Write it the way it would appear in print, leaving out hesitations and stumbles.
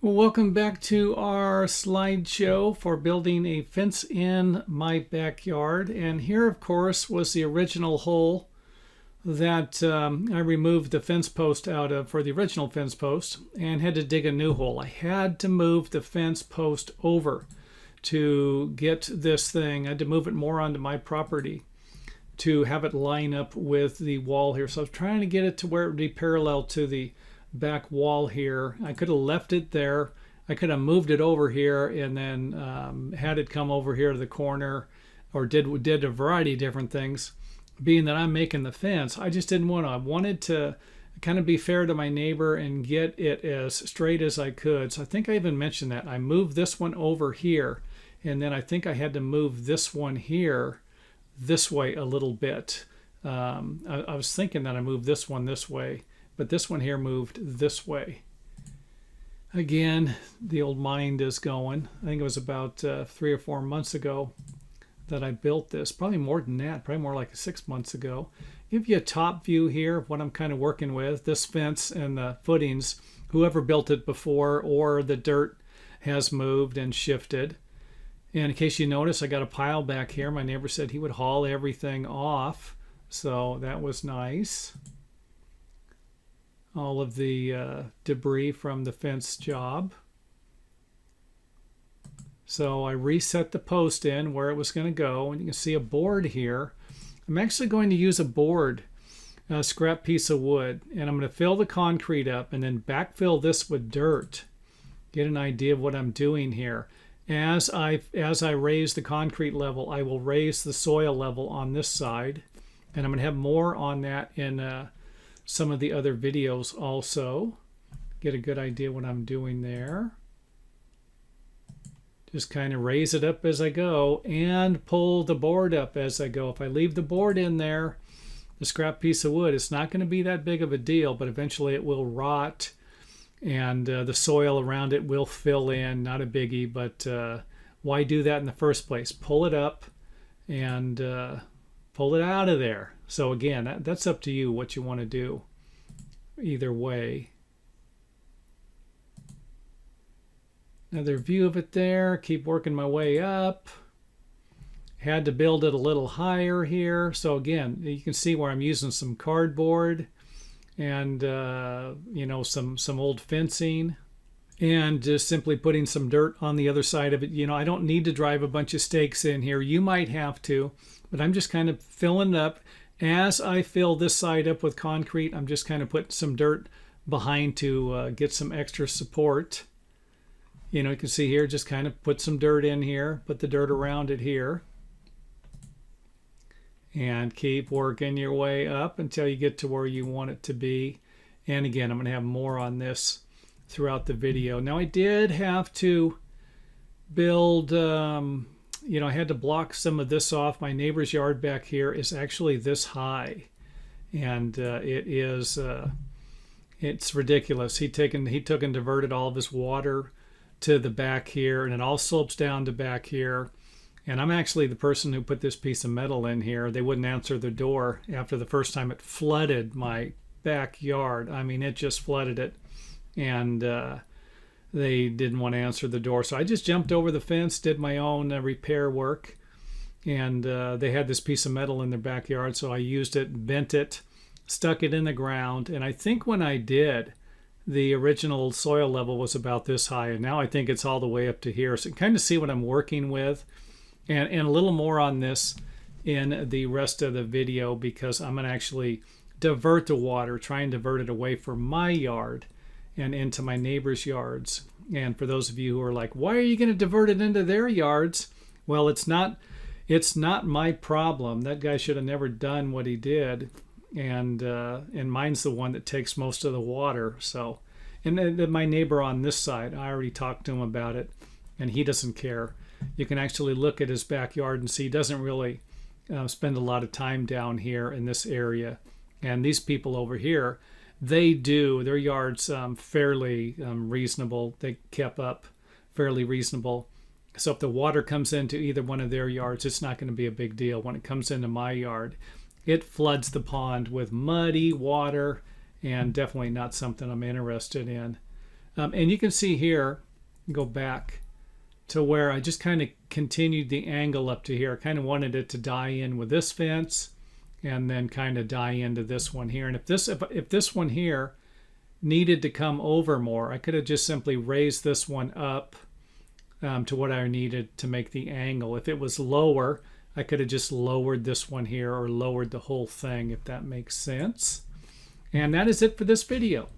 Well, welcome back to our slideshow for building a fence in my backyard. And here, of course, was the original hole that I removed the fence post out of for the original fence post and had to dig a new hole. I had to move the fence post over to get this thing. I had to move it more onto my property to have it line up with the wall here. So I was trying to get it to where it would be parallel to the back wall here. I could have left it there. I could have moved it over here and then had it come over here to the corner, or did a variety of different things. Being that I'm making the fence, I just didn't want to. I wanted to kind of be fair to my neighbor and get it as straight as I could. So I think I even mentioned that. I moved this one over here, and then I think I had to move this one here this way a little bit. I was thinking that I moved this one this way, but this one here moved this way. Again, the old mind is going. I think it was about 3 or 4 months ago that I built this. Probably more than that, probably more like 6 months ago. Give you a top view here of what I'm kind of working with. This fence and the footings, whoever built it before, or the dirt has moved and shifted. And in case you notice, I got a pile back here. My neighbor said he would haul everything off, so that was nice. All of the debris from the fence job. So I reset the post in where it was going to go, and you can see a board here. I'm actually going to use a board, a scrap piece of wood, and I'm going to fill the concrete up and then backfill this with dirt. Get an idea of what I'm doing here. As I raise the concrete level, I will raise the soil level on this side, and I'm going to have more on that in some of the other videos also. Get a good idea what I'm doing there. Just kind of raise it up as I go and pull the board up as I go. If I leave the board in there, the scrap piece of wood, it's not going to be that big of a deal, but eventually it will rot and the soil around it will fill in. Not a biggie, but why do that in the first place? Pull it up and pull it out of there. So again, that's up to you what you want to do either way. Another view of it there. Keep working my way up. Had to build it a little higher here. So again, you can see where I'm using some cardboard and you know, some old fencing, and just simply putting some dirt on the other side of it. You know, I don't need to drive a bunch of stakes in here. You might have to, but I'm just kind of filling it up. As I fill this side up with concrete, I'm just kind of putting some dirt behind to get some extra support. You know, you can see here, just kind of put some dirt in here, put the dirt around it here, and keep working your way up until you get to where you want it to be. And again, I'm going to have more on this throughout the video. Now, I did have to build, you know, I had to block some of this off. My neighbor's yard back here is actually this high, and it's ridiculous. He took and diverted all of his water to the back here, and it all slopes down to back here. And I'm actually the person who put this piece of metal in here. They wouldn't answer the door after the first time it flooded my backyard. I mean, it just flooded it, and they didn't want to answer the door. So I just jumped over the fence, did my own repair work, and they had this piece of metal in their backyard, so I used it, bent it, stuck it in the ground, and I think when I did, the original soil level was about this high, and now I think it's all the way up to here. So you can kind of see what I'm working with, and a little more on this in the rest of the video, because I'm going to actually divert the water, try and divert it away from my yard and into my neighbor's yards. And for those of you who are like, why are you going to divert it into their yards? Well, it's not my problem. That guy should have never done what he did. And mine's the one that takes most of the water. So, and my neighbor on this side, I already talked to him about it, and he doesn't care. You can actually look at his backyard and see he doesn't really spend a lot of time down here in this area. And these people over here, they do, their yard's fairly reasonable. They kept up fairly reasonable. So if the water comes into either one of their yards, it's not going to be a big deal. When it comes into my yard, it floods the pond with muddy water, and definitely not something I'm interested in. And you can see here, go back to where I just kind of continued the angle up to here. I kind of wanted it to die in with this fence and then kind of die into this one here. And if this one here needed to come over more, I could have just simply raised this one up to what I needed to make the angle. If it was lower, I could have just lowered this one here or lowered the whole thing, if that makes sense. And that is it for this video.